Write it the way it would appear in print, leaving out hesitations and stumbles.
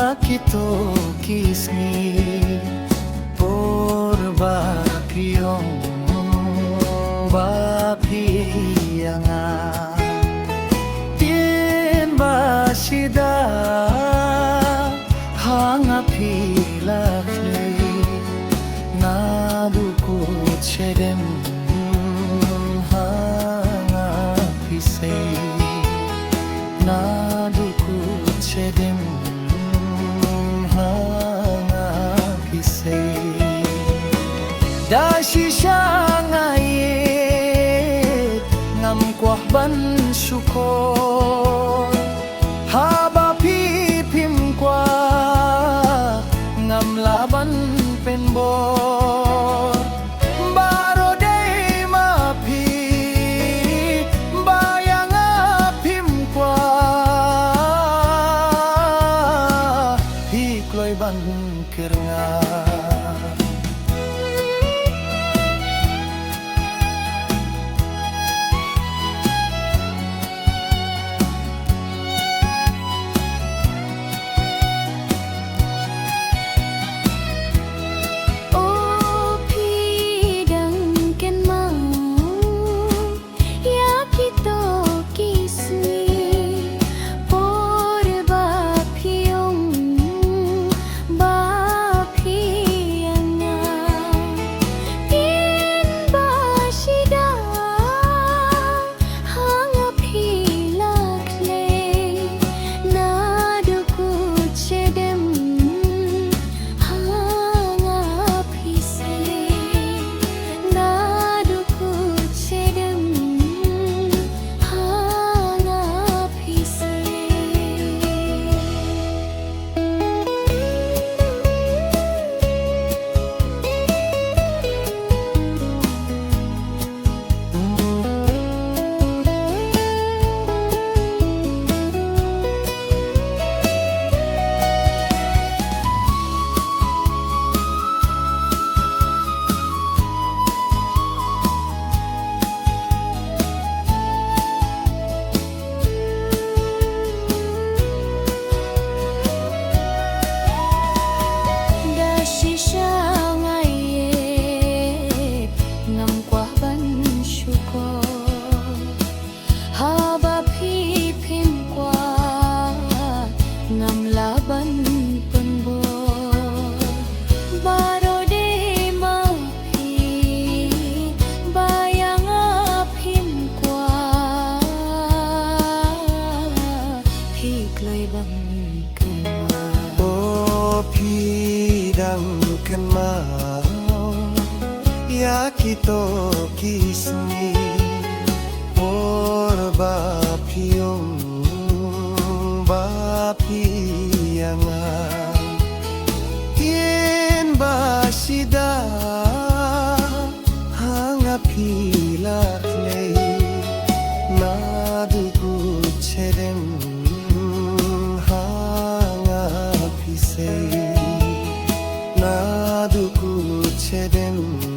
yakito kisni porba piong ba pianga tien ba sida hanga pilakni naduku chedem hanga pisei naduku chedem hanga pisei dashi shangai ngam kwah ban syukor haba pipim kwa ngam laban penbor baro dei mapi bayang apim kwa hikloi ban kernga kan mau yakito kisni porba piong ba pianga tien ba sida hanga pila nei naduku chedem hanga pisei naduku chedem